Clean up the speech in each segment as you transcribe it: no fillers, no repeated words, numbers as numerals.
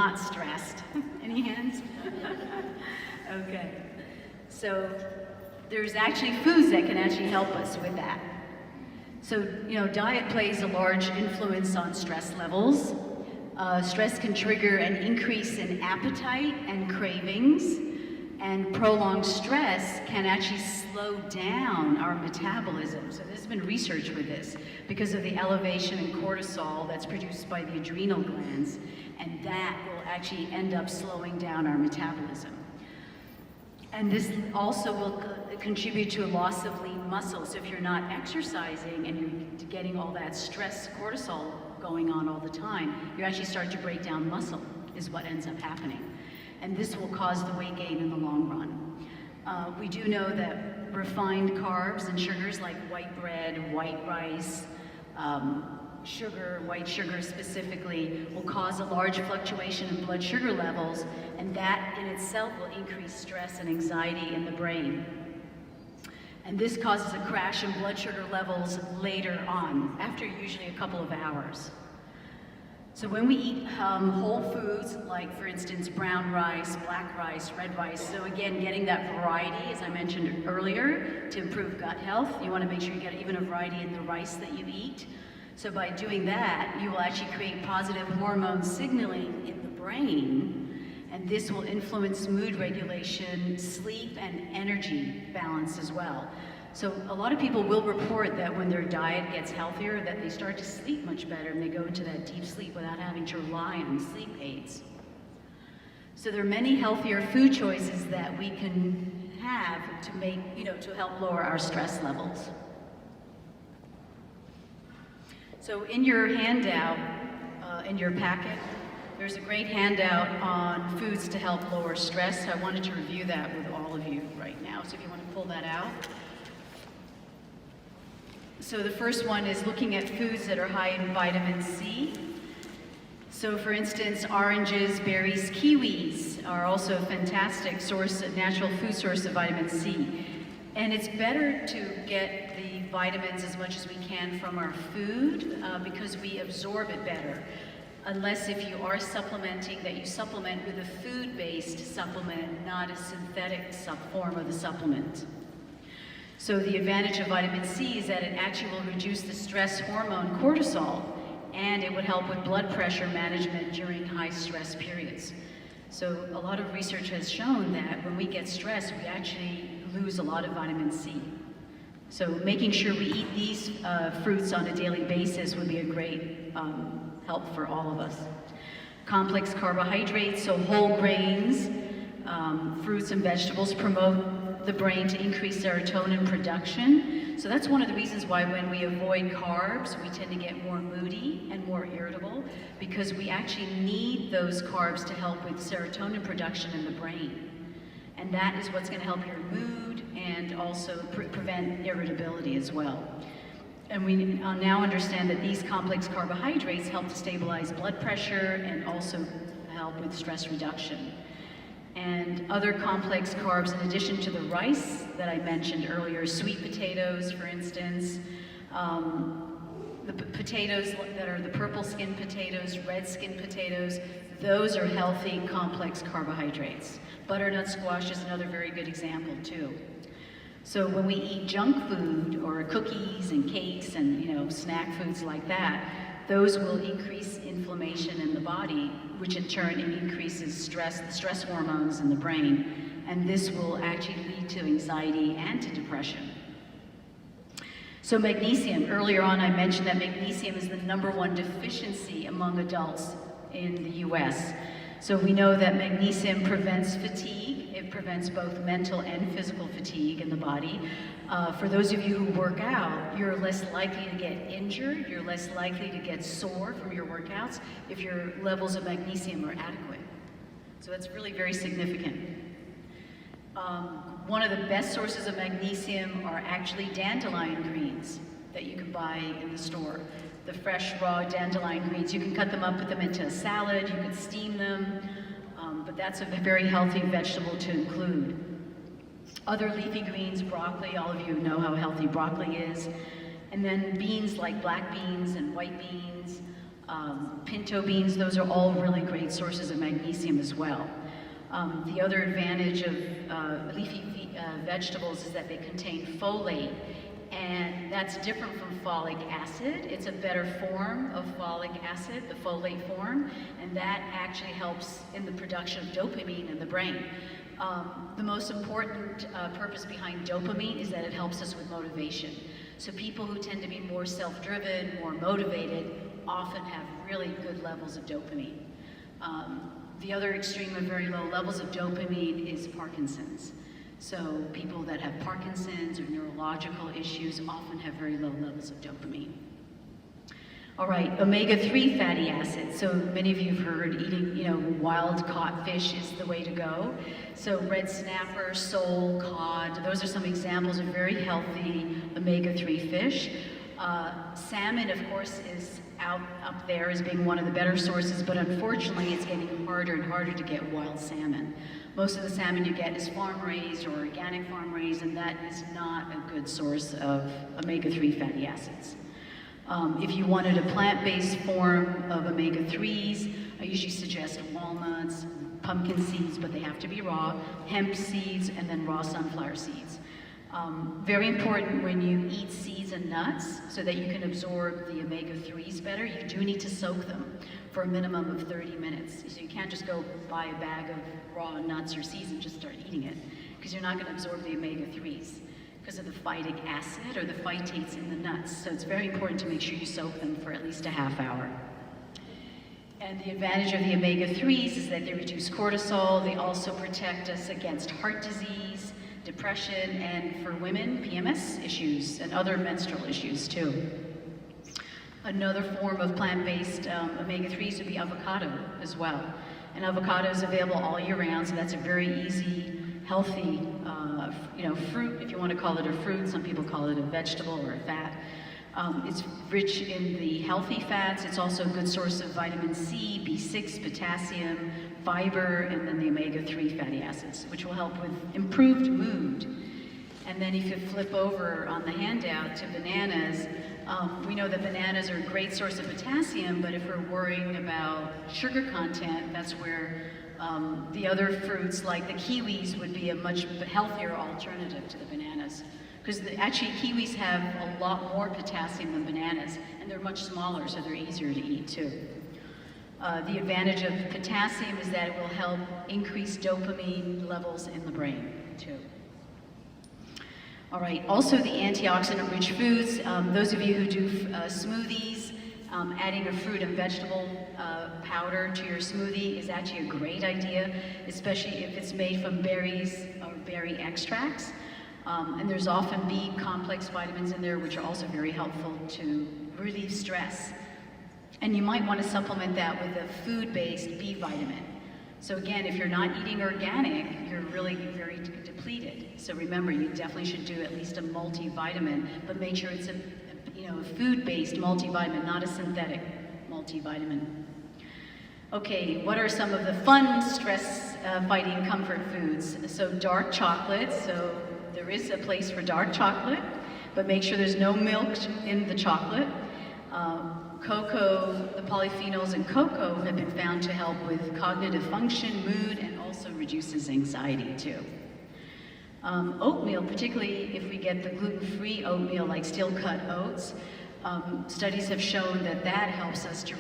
not stressed? Any hands? Okay. So there's actually foods that can actually help us with that. So, diet plays a large influence on stress levels. Stress can trigger an increase in appetite and cravings, and prolonged stress can actually slow down our metabolism. So there's been research with this because of the elevation in cortisol that's produced by the adrenal glands, and that will actually end up slowing down our metabolism. And this also will contribute to a loss of lean muscle. So if you're not exercising and you're getting all that stress cortisol going on all the time, you actually start to break down muscle, is what ends up happening. And this will cause the weight gain in the long run. We do know that refined carbs and sugars like white bread, white rice, white sugar specifically, will cause a large fluctuation in blood sugar levels, and that in itself will increase stress and anxiety in the brain. And this causes a crash in blood sugar levels later on, after usually a couple of hours. So when we eat whole foods, like for instance brown rice, black rice, red rice, so again getting that variety, as I mentioned earlier, to improve gut health, you want to make sure you get even a variety in the rice that you eat. So by doing that, you will actually create positive hormone signaling in the brain, and this will influence mood regulation, sleep, and energy balance as well. So a lot of people will report that when their diet gets healthier, that they start to sleep much better and they go into that deep sleep without having to rely on sleep aids. So there are many healthier food choices that we can have to make, to help lower our stress levels. So in your handout, in your packet, there's a great handout on foods to help lower stress. I wanted to review that with all of you right now. So if you want to pull that out. So the first one is looking at foods that are high in vitamin C. So for instance, oranges, berries, kiwis are also a fantastic natural food source of vitamin C. And it's better to get the vitamins as much as we can from our food because we absorb it better. Unless if you are supplementing, that you supplement with a food-based supplement, not a synthetic form of the supplement. So the advantage of vitamin C is that it actually will reduce the stress hormone cortisol, and it would help with blood pressure management during high stress periods. So a lot of research has shown that when we get stressed, we actually lose a lot of vitamin C. So making sure we eat these fruits on a daily basis would be a great help for all of us. Complex carbohydrates, so whole grains, fruits and vegetables promote the brain to increase serotonin production. So that's one of the reasons why when we avoid carbs, we tend to get more moody and more irritable, because we actually need those carbs to help with serotonin production in the brain. And that is what's going to help your mood and also prevent irritability as well. And we now understand that these complex carbohydrates help to stabilize blood pressure and also help with stress reduction. And other complex carbs, in addition to the rice that I mentioned earlier, sweet potatoes, for instance, the potatoes that are the purple skin potatoes, red skin potatoes, those are healthy complex carbohydrates. Butternut squash is another very good example too. So when we eat junk food or cookies and cakes and snack foods like that, those will increase inflammation in the body, which in turn increases stress, the stress hormones in the brain, and this will actually lead to anxiety and to depression. So magnesium, earlier on I mentioned that magnesium is the #1 deficiency among adults in the US. So we know that magnesium prevents fatigue. It prevents both mental and physical fatigue in the body. For those of you who work out, you're less likely to get injured, you're less likely to get sore from your workouts if your levels of magnesium are adequate. So that's really very significant. One of the best sources of magnesium are actually dandelion greens that you can buy in the store. The fresh, raw dandelion greens. You can cut them up, put them into a salad, you can steam them, but that's a very healthy vegetable to include. Other leafy greens, broccoli, all of you know how healthy broccoli is. And then beans like black beans and white beans. pinto beans, those are all really great sources of magnesium as well. The other advantage of leafy vegetables is that they contain folate, and that's different from folic acid. It's a better form of folic acid, the folate form, and that actually helps in the production of dopamine in the brain. The most important purpose behind dopamine is that it helps us with motivation. So people who tend to be more self-driven, more motivated, often have really good levels of dopamine. The other extreme of very low levels of dopamine is Parkinson's. So people that have Parkinson's or neurological issues often have very low levels of dopamine. All right, omega-3 fatty acids. So many of you have heard eating, wild caught fish is the way to go. So red snapper, sole, cod, those are some examples of very healthy omega-3 fish. Salmon, of course, is up there as being one of the better sources, but unfortunately it's getting harder and harder to get wild salmon. Most of the salmon you get is farm-raised or organic farm-raised, and that is not a good source of omega-3 fatty acids. If you wanted a plant-based form of omega-3s, I usually suggest walnuts, pumpkin seeds, but they have to be raw, hemp seeds, and then raw sunflower seeds. Very important when you eat seeds and nuts so that you can absorb the omega-3s better, you do need to soak them for a minimum of 30 minutes. So you can't just go buy a bag of raw nuts or seeds and just start eating it, because you're not going to absorb the omega-3s because of the phytic acid or the phytates in the nuts. So it's very important to make sure you soak them for at least a half hour. And the advantage of the omega-3s is that they reduce cortisol. They also protect us against heart disease, depression, and for women, PMS issues and other menstrual issues too. Another form of plant-based omega-3s would be avocado as well. And avocado is available all year round, so that's a very easy, healthy, fruit, if you want to call it a fruit. Some people call it a vegetable or a fat. It's rich in the healthy fats. It's also a good source of vitamin C, B6, potassium, fiber, and then the omega-3 fatty acids, which will help with improved mood. And then if you flip over on the handout to bananas, we know that bananas are a great source of potassium, but if we're worrying about sugar content, that's where the other fruits like the kiwis would be a much healthier alternative to the bananas. Because actually kiwis have a lot more potassium than bananas, and they're much smaller, so they're easier to eat too. The advantage of potassium is that it will help increase dopamine levels in the brain too. All right, also the antioxidant-rich foods. Those of you who do smoothies, adding a fruit and vegetable powder to your smoothie is actually a great idea, especially if it's made from berries or berry extracts. And there's often B complex vitamins in there, which are also very helpful to relieve stress. And you might want to supplement that with a food-based B vitamin. So again, if you're not eating organic, you're really very depleted. So remember, you definitely should do at least a multivitamin, but make sure it's a food-based multivitamin, not a synthetic multivitamin. Okay, what are some of the fun stress-fighting comfort foods? So dark chocolate, so there is a place for dark chocolate, but make sure there's no milk in the chocolate. Cocoa, the polyphenols in cocoa have been found to help with cognitive function, mood, and also reduces anxiety too. Oatmeal, particularly if we get the gluten-free oatmeal like steel-cut oats, studies have shown that that helps us to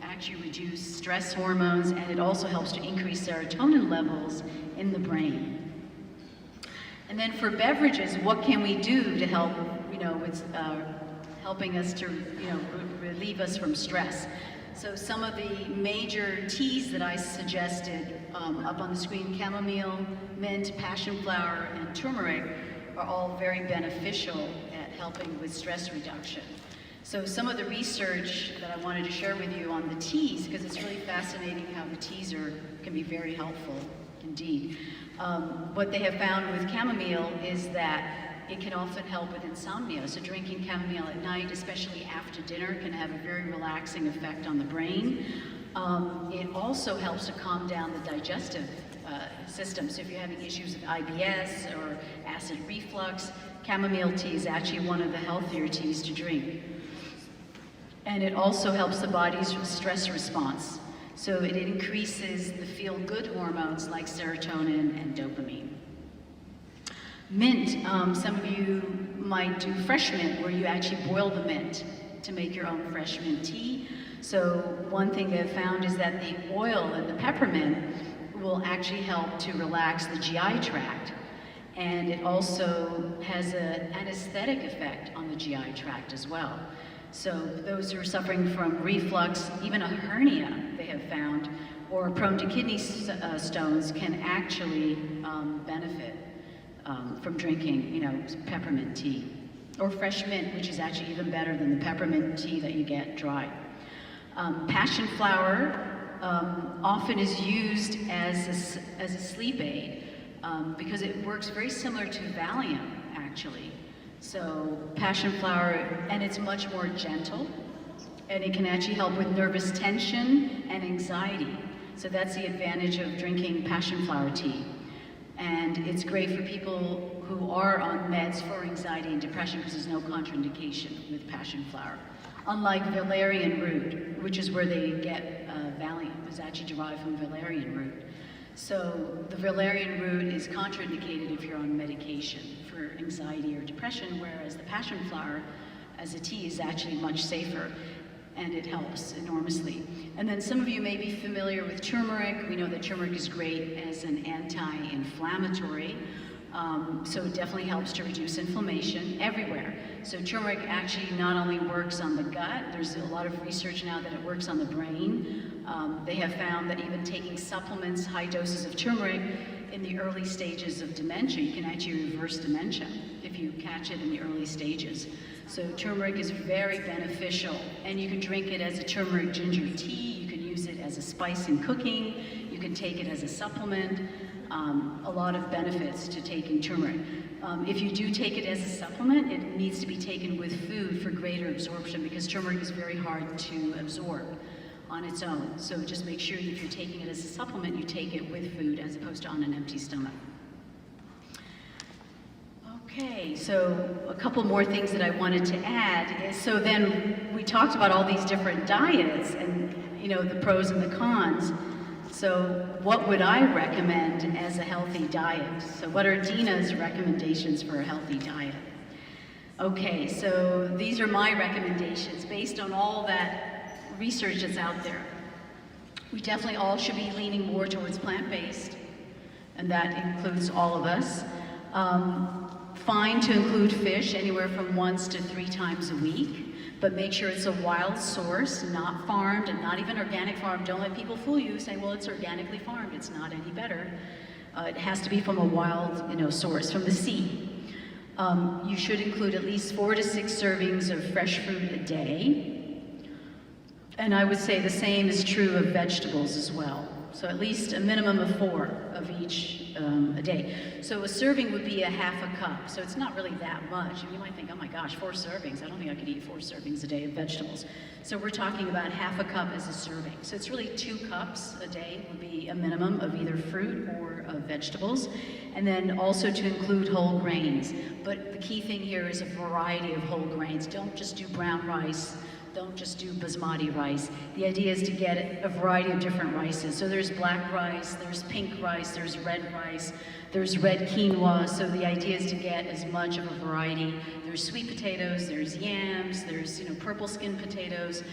actually reduce stress hormones, and it also helps to increase serotonin levels in the brain. And then for beverages, what can we do to help, with helping us to, relieve us from stress? So some of the major teas that I suggested up on the screen, chamomile, mint, passion flower, and turmeric, are all very beneficial at helping with stress reduction. So some of the research that I wanted to share with you on the teas, because it's really fascinating how the teas can be very helpful indeed. What they have found with chamomile is that it can often help with insomnia. So drinking chamomile at night, especially after dinner, can have a very relaxing effect on the brain. It also helps to calm down the digestive system. So if you're having issues with IBS or acid reflux, chamomile tea is actually one of the healthier teas to drink. And it also helps the body's stress response. So it increases the feel-good hormones like serotonin and dopamine. Mint, some of you might do fresh mint, where you actually boil the mint to make your own fresh mint tea. So one thing they've found is that the oil in the peppermint will actually help to relax the GI tract. And it also has an anesthetic effect on the GI tract as well. So those who are suffering from reflux, even a hernia, they have found, or prone to kidney stones, can actually benefit from drinking, peppermint tea. Or fresh mint, which is actually even better than the peppermint tea that you get dry. Passion flower often is used as a sleep aid because it works very similar to Valium, actually. So passion flower, and it's much more gentle, and it can actually help with nervous tension and anxiety. So that's the advantage of drinking passion flower tea. And it's great for people who are on meds for anxiety and depression because there's no contraindication with passion flower. Unlike valerian root, which is where they get Valium, is actually derived from valerian root. So the valerian root is contraindicated if you're on medication for anxiety or depression, whereas the passion flower as a tea is actually much safer, and it helps enormously. And then some of you may be familiar with turmeric. We know that turmeric is great as an anti-inflammatory, so it definitely helps to reduce inflammation everywhere. So turmeric actually not only works on the gut, there's a lot of research now that it works on the brain. They have found that even taking supplements, high doses of turmeric, in the early stages of dementia, you can actually reverse dementia if you catch it in the early stages. So turmeric is very beneficial, and you can drink it as a turmeric ginger tea, you can use it as a spice in cooking, you can take it as a supplement. A lot of benefits to taking turmeric. If you do take it as a supplement, it needs to be taken with food for greater absorption because turmeric is very hard to absorb on its own. So just make sure if you're taking it as a supplement, you take it with food as opposed to on an empty stomach. Okay, so a couple more things that I wanted to add is, so then we talked about all these different diets and the pros and the cons. So what would I recommend as a healthy diet? So what are Dina's recommendations for a healthy diet? Okay, so these are my recommendations based on all that research that's out there. We definitely all should be leaning more towards plant-based, and that includes all of us. Fine to include fish anywhere from 1 to 3 times a week, but make sure it's a wild source, not farmed, and not even organic farmed. Don't let people fool you, say, well, it's organically farmed. It's not any better. It has to be from a wild, source, from the sea. You should include at least 4 to 6 servings of fresh fruit a day. And I would say the same is true of vegetables as well. So at least a minimum of 4 of each a day. So a serving would be a ½ a cup. So it's not really that much. And you might think, oh my gosh, 4 servings. I don't think I could eat 4 servings a day of vegetables. So we're talking about ½ a cup as a serving. So it's really 2 cups a day would be a minimum of either fruit or of vegetables. And then also to include whole grains. But the key thing here is a variety of whole grains. Don't just do brown rice. Don't just do basmati rice. The idea is to get a variety of different rices. So there's black rice, there's pink rice, there's red rice, there's red quinoa. So the idea is to get as much of a variety. There's sweet potatoes, there's yams, there's purple skin potatoes.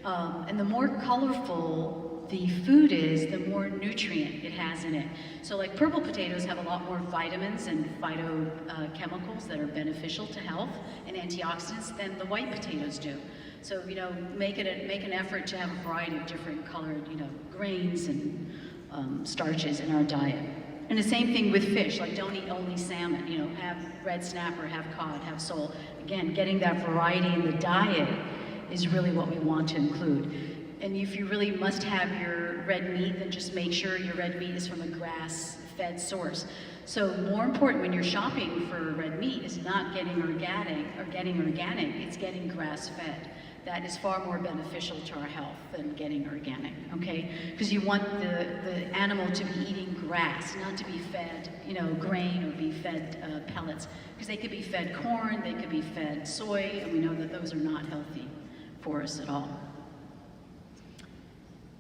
And the more colorful the food is, the more nutrient it has in it. So like purple potatoes have a lot more vitamins and phytochemicals that are beneficial to health and antioxidants than the white potatoes do. So, make an effort to have a variety of different colored, grains and starches in our diet. And the same thing with fish, like don't eat only salmon, have red snapper, have cod, have sole. Again, getting that variety in the diet is really what we want to include. And if you really must have your red meat, then just make sure your red meat is from a grass-fed source. So more important when you're shopping for red meat is not getting organic, it's getting grass-fed. That is far more beneficial to our health than getting organic, okay? Because you want the animal to be eating grass, not to be fed, grain or be fed pellets. Because they could be fed corn, they could be fed soy, and we know that those are not healthy for us at all.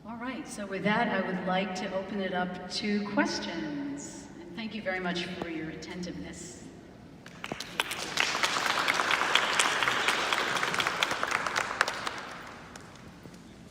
All right, so with that, I would like to open it up to questions. And thank you very much for your attentiveness.